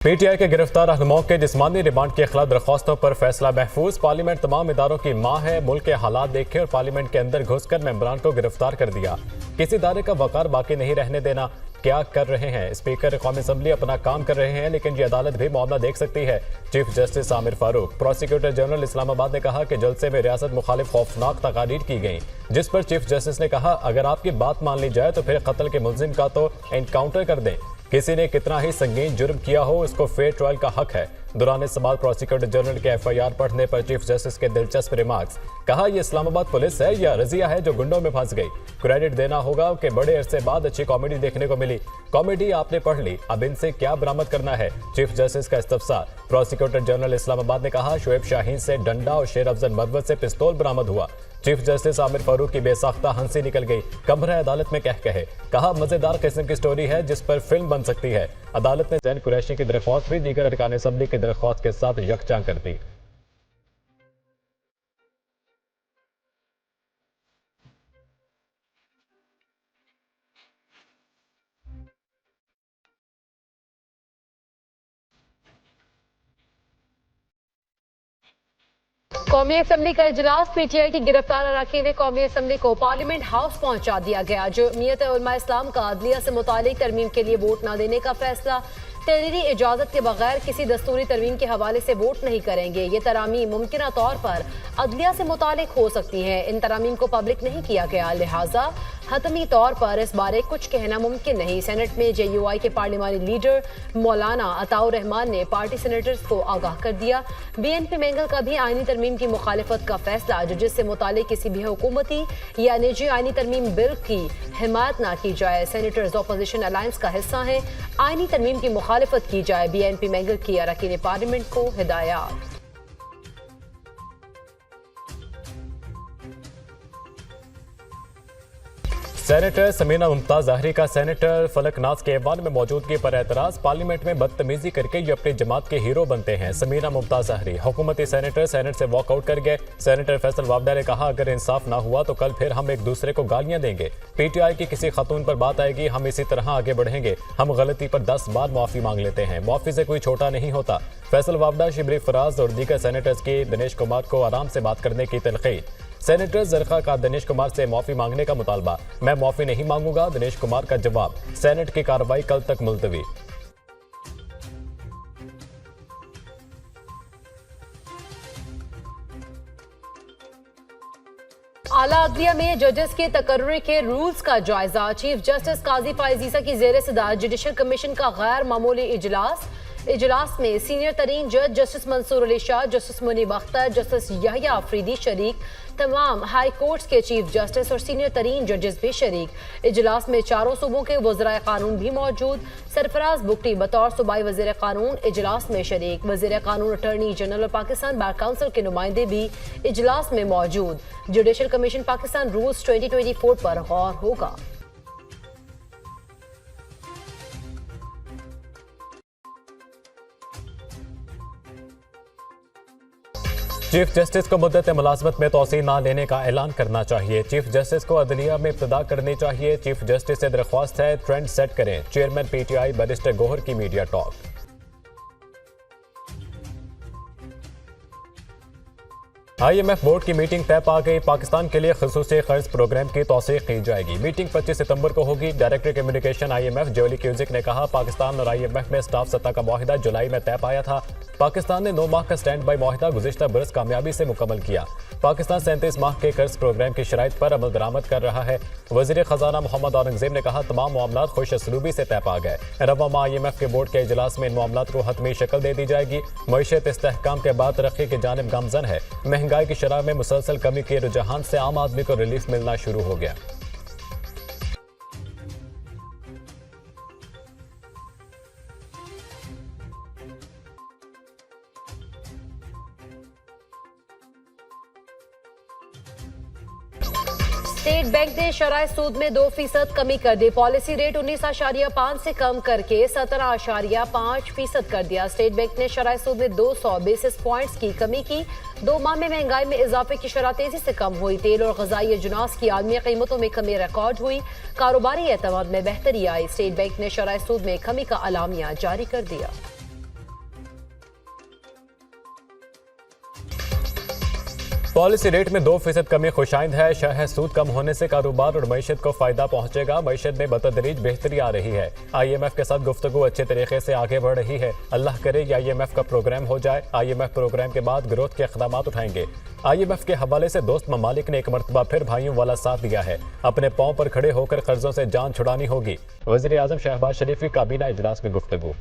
PTI के गिरफ्तार रहनुमाओं के जिस्मानी रिमांड के खिलाफ दरख्वास्तों पर फैसला महफूज। पार्लियामेंट तमाम इदारों की मां है। मुल्क के हालात देखे और पार्लियामेंट के अंदर घुसकर मेंबरान को गिरफ्तार कर दिया। किसी इदारे का वकार बाकी नहीं रहने देना। क्या कर रहे हैं स्पीकर कौमी असम्बली? अपना काम कर रहे हैं, लेकिन ये अदालत भी मामला देख सकती है। Chief justice Aamir Farooq. Prosecutor general Islamabad ने कहा कि जलसे में रियासत मुखालिफ खौफनाक तकारीर की गई, जिस पर चीफ जस्टिस ने कहा अगर आपकी बात मान ली जाए तो फिर कत्ल के मुलजिम का तो एनकाउंटर कर दें। किसी ने कितना ही संगीन जुर्म किया हो, इसको फेयर ट्रायल का हक है। दौरान सवाल प्रोसिक्यूटर जनरल के एफआईआर पढ़ने पर चीफ जस्टिस के दिलचस्प रिमार्क्स। कहा यह इस्लामाबाद पुलिस है या रजिया है जो गुंडों में फंस गई। क्रेडिट देना होगा कि बड़े अरसे बाद अच्छी कॉमेडी देखने को मिली। कॉमेडी आपने पढ़ ली, अब इनसे क्या बरामद करना है? चीफ जस्टिस का इस्तफसार। प्रोसिक्यूटर जनरल इस्लामाबाद ने कहा शोएब शाहीन से डंडा और शेर अफजल मरवत से पिस्तौल बरामद हुआ। चीफ जस्टिस आमिर फारूक की बेसाख्ता हंसी निकल गई। कमरा अदालत में कहे। कहा मजेदार किस्म की स्टोरी है जिस पर फिल्म बन सकती है। अदालत ने जैन कुरैशी की दरख्वास्त भी दीगर अरकान असम्बली की दरख्वास्त के साथ यकजा कर दी। कौमी असम्बली का इजलास। पीटीआई की गिरफ्तार अरकान कौमी असम्बली को पार्लियामेंट हाउस पहुंचा दिया गया। जमीयत उलमा इस्लाम का अदलिया से मुतालिक तरमीम के लिए वोट न देने का फैसला। तहरीरी इजाजत के बगैर किसी दस्तूरी तरमीम के हवाले से वोट नहीं करेंगे। ये तरामीम मुमकिन तौर पर अदलिया से मुतालिक हो सकती हैं। इन तरामीम को पब्लिक नहीं किया गया, लिहाजा हतमी तौर पर इस बारे कुछ कहना मुमकिन नहीं। सेनेट में JUI के पार्लियामानी लीडर मौलाना अताउर रहमान ने पार्टी सेनेटर्स को आगाह कर दिया। BNP मैंगल का भी आईनी तरमीम की मुखालिफत का फैसला। जजेस से मुतालिक किसी भी हुकूमती या निजी आईनी तरमीम बिल की हिमायत न की जाए। सेनेटर्स अपोजिशन अलायंस का हिस्सा हैं। आईनी तरमीम की मुखालिफत की जाए। BNP मैंगल की अरकान पार्लियामेंट को हिदायत। सेनेटर समीना मुमताज ज़ाहरी का सेनेटर फलकनाज के ऐवान में मौजूदगी पर एतराज। पार्लियामेंट में बदतमीजी करके ये अपनी जमात के हीरो बनते हैं। समीना मुमताज ज़ाहरी। हुकूमती सेनेटर सेनेट से वॉकआउट कर गए। सेनेटर फैसल वावडा ने कहा अगर इंसाफ ना हुआ तो कल फिर हम एक दूसरे को गालियां देंगे। पीटीआई की किसी खातून पर बात आएगी, हम इसी तरह आगे बढ़ेंगे। हम गलती पर 10 बार माफी मांग लेते हैं, माफी से कोई छोटा नहीं होता। फैसल वावडा, शिबरी फराज और दीगर सेनेटर्स की दिनेश कुमार को आराम से बात करने की तलकीन। सेनेटर जरखा का दिनेश कुमार से माफी मांगने का मुतालबा। मैं माफी नहीं मांगूंगा, दिनेश कुमार का जवाब। सेनेट की कार्रवाई कल तक मुलतवी। आला अदलिया में जजेस के तकर्रुर के रूल्स का जायजा। चीफ जस्टिस काजी फायजीसा की जेर सदारत जुडिशल कमीशन का गैर मामूली इजलास। इजलास में सीनियर तरीन जज justice Mansoor Ali Shah, justice Munib Akhtar, justice Yahya Afridi शरीक। तमाम हाई कोर्ट्स के चीफ जस्टिस और सीनियर तरीन जजेस भी शरीक। इजलास में चारों सूबों के वज़राए कानून भी मौजूद। सरफराज बुगटी बतौर सूबाई वज़ीर कानून इजलास में शरीक। वज़ीर कानून, अटॉर्नी जनरल और पाकिस्तान बार काउंसिल के नुमाइंदे भी इजलास में मौजूद। जुडिशल कमीशन पाकिस्तान रूल्स 2024 पर गौर होगा। चीफ जस्टिस को मुद्दत मुलाजमत में तोसी ना लेने का ऐलान करना चाहिए। चीफ जस्टिस को अदलिया में इब्तिदा करनी चाहिए। चीफ जस्टिस से दरख्वास्त है ट्रेंड सेट करें। चेयरमैन पीटीआई बैरिस्टर गोहर की मीडिया टॉक। IMF बोर्ड की मीटिंग तय पा गई। पाकिस्तान के लिए खसूसी कर्ज प्रोग्राम की तौसीक की जाएगी। मीटिंग 25 सितंबर को होगी। डायरेक्टर कम्युनिकेशन IMF जोली क्यूजिक ने कहा पाकिस्तान और IMF में स्टाफ सतह का मुआहिदा जुलाई में तय पाया था। पाकिस्तान ने 9 माह का स्टैंड बाई मुआहिदा गुज़िश्ता बरस कामयाबी से मुकम्मल किया। पाकिस्तान 37 माह के कर्ज प्रोग्राम की शराइत पर अमल दरामद कर रहा है। वज़ीर ख़जाना मोहम्मद औरंगज़ेब ने कहा तमाम मामलात खुश असलूबी से तय पा गए। रवा माह IMF के बोर्ड के इजलास में इन मामलात को हतमी शक्ल दे दी जाएगी। मईशत इस्तेहकाम के बाद तरक्की की जानिब गामजन है। महंगाई की शरह में मुसलसल कमी के रुझान से आम आदमी को रिलीफ मिलना शुरू हो गया। स्टेट बैंक ने शरह सूद में 2% कमी कर दी। पॉलिसी रेट 19.5 से कम करके 17.5% कर दिया। स्टेट बैंक ने शरह सूद में 200 बेसिस पॉइंट्स की कमी की। 2 माह में महंगाई में इजाफे की शरह तेजी से कम हुई। तेल और ग़िज़ाई अजनास की आलमी कीमतों में कमी रिकॉर्ड हुई। कारोबारी एतमाद में बेहतरी आई। स्टेट बैंक ने शरह सूद में कमी का अलामिया जारी कर दिया। पॉलिसी रेट में 2% कमी खुशाइंद है। शरह सूद कम होने से कारोबार और मईशत को फायदा पहुंचेगा। मईशत में बतदरीज बेहतरी आ रही है। IMF के साथ गुफ्तगू अच्छे तरीके से आगे बढ़ रही है। अल्लाह करे कि IMF का प्रोग्राम हो जाए। IMF प्रोग्राम के बाद ग्रोथ के इक़दाम उठाएंगे। IMF के हवाले से दोस्त ममालिक ने एक मरतबा फिर भाइयों वाला साथ दिया है। अपने पांव पर खड़े होकर कर्जों से जान छुड़ानी होगी। वज़ीर आज़म शहबाज शरीफ की काबीना इजलास में गुफ्तगू।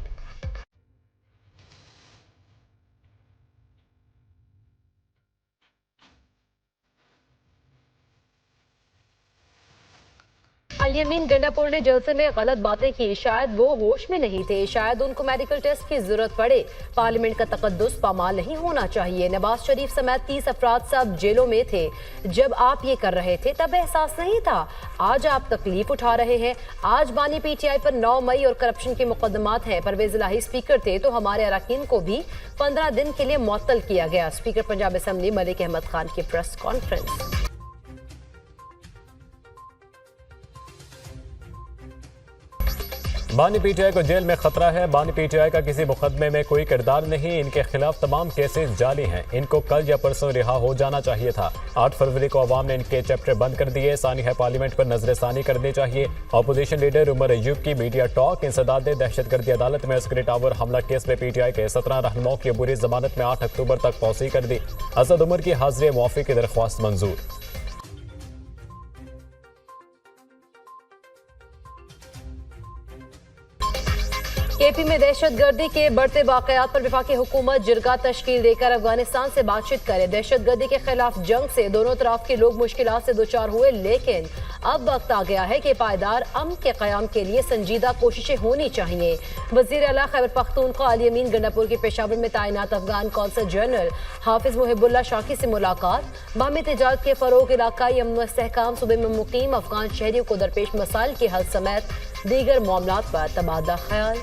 अल-यमीन गंडापुर ने जलसे में गलत बातें की। शायद वो होश में नहीं थे, शायद उनको मेडिकल टेस्ट की जरूरत पड़े। पार्लियामेंट का तकद्दुस पामाल नहीं होना चाहिए। नवाज शरीफ समेत 30 अफराद सब जेलों में थे। जब आप ये कर रहे थे तब एहसास नहीं था। आज आप तकलीफ उठा रहे हैं। आज बानी PTI पर 9 मई और करप्शन के मुकदमात हैं। परवेज इलाही स्पीकर थे तो हमारे अरकान को भी 15 दिन के लिए मुअत्तल किया गया। स्पीकर पंजाब असम्बली मलिक अहमद खान की प्रेस कॉन्फ्रेंस। बानी PTI को जेल में खतरा है। बानी PTI का किसी मुकदमे में कोई किरदार नहीं। इनके खिलाफ तमाम केसेस जाली हैं। इनको कल या परसों रिहा हो जाना चाहिए था। 8 फरवरी को अवाम ने इनके चैप्टर बंद कर दिए। सानिया पार्लियामेंट पर नजरसानी करनी चाहिए। अपोजिशन लीडर उमर अयूब की मीडिया टॉक। इंसदाद दहशतगर्दी अदालत में अस्करी टावर हमला केस में PTI के 17 रहनुमाओं की अबूरी जमानत में 8 अक्टूबर तक तौसीह कर दी। असद उमर की हाजिर मुआफ़ी की दरख्वास्त मंजूर। KP में दहशतगर्दी के बढ़ते वाकयात पर वफाकी हुकूमत जिरगा तश्कील देकर अफगानिस्तान से बातचीत करे। दहशतगर्दी के खिलाफ जंग से दोनों तरफ के लोग मुश्किलात से दोचार हुए, लेकिन अब वक्त आ गया है कि पायदार अमन के क़याम के लिए संजीदा कोशिशें होनी चाहिए। वज़ीर आला खैबर पख्तूनख्वा अल-यमीन गंडापुर के पेशावर में तैनात अफगान कौंसल जनरल हाफिज मुहिबुल्लाह शाकी से मुलाकात। बाहमी तिजारत के फ़रोग़, इलाकाई अमन व इस्तेहकाम, सूबे में मुकीम अफगान शहरियों को दरपेश मसाइल के हल समेत दीगर मामलात पर तबादला ख्याल।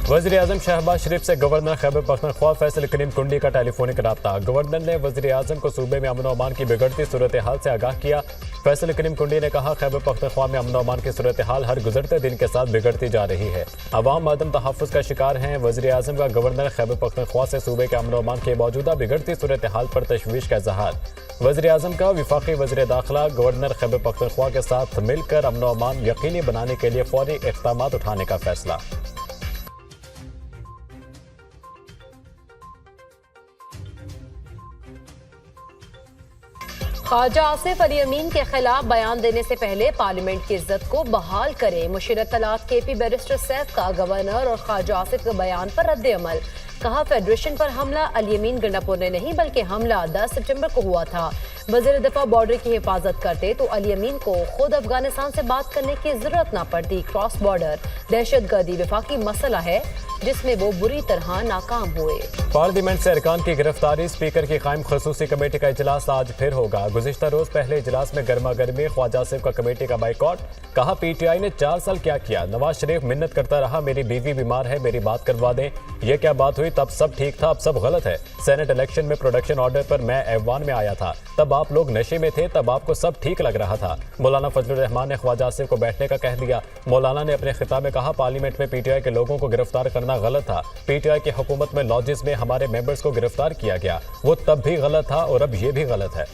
वज़ीर आज़म शहबाज शरीफ से गवर्नर खैबर पख्तूनख्वा फैसल करीम कुंडी का टेलीफोनिक रब्ता। गवर्नर ने वज़ीर आज़म को सूबे में अमन अमान की बिगड़ती सूरत हाल से आगाह किया। फैसल करीम कुंडी ने कहा, खैबर पख्तूनख्वा में अमन अमान की सूरत हाल हर गुजरते दिन के साथ बिगड़ती जा रही है। अवाम अदम तहफ़्फ़ुज़ का शिकार हैं। वज़ीर आज़म का गवर्नर खैबर पख्तूनख्वा से सूबे के अमन अमान की मौजूदा बिगड़ती सूरत हाल पर तशवीश का इज़हार। वज़ीर आज़म का वफाकी वज़ीर दाखिला गवर्नर खैबर पख्तूनख्वा के साथ मिलकर अमन अमान यकीनी बनाने के लिए फौरी इक़दाम उठाने का फैसला। ख्वाजा आसिफ अली अमीन के खिलाफ बयान देने से पहले पार्लियामेंट की इज्जत को बहाल करें। मुशीरत तलाक KP बैरिस्टर सैफ का गवर्नर और ख्वाजा आसिफ के बयान पर रद्द अमल। कहा, फेडरेशन पर हमला अल-यमीन गंडापुर ने नहीं बल्कि हमला 10 सितंबर को हुआ था। वज़ीर दफा बॉर्डर की हिफाजत करते तो अल-यमीन को खुद अफगानिस्तान से बात करने की जरूरत न पड़ती। क्रॉस बॉर्डर दहशतगर्दी वफाकी मसला है जिसमें वो बुरी तरह नाकाम हुए। पार्लियामेंट से अरकान की गिरफ्तारी। स्पीकर की कायम खसूसी कमेटी का इजलास आज फिर होगा। गुज़िश्ता रोज पहले इजलास में गर्मा गर्मी, ख्वाजा आसिफ का कमेटी का बाइकॉट। कहा, PTI ने 4 साल क्या किया। नवाज शरीफ मिन्नत करता रहा, मेरी बीवी बीमार है, मेरी बात करवा दें। यह क्या बात हुई, तब सब ठीक था, अब सब गलत है। सेनेट इलेक्शन में प्रोडक्शन ऑर्डर पर मैं ऐवान में आया था, तब आप लोग नशे में थे, तब आपको सब ठीक लग रहा था। मौलाना फजलुर रहमान ने ख्वाजा आसिफ को बैठने का कह दिया। मौलाना ने अपने खिताब में कहा, पार्लियामेंट में PTI के लोगों को गिरफ्तार करना गलत था। PTI की हुकूमत में लॉजेस में हमारे मेंबर्स को गिरफ्तार किया गया, वो तब भी गलत था और अब ये भी गलत है।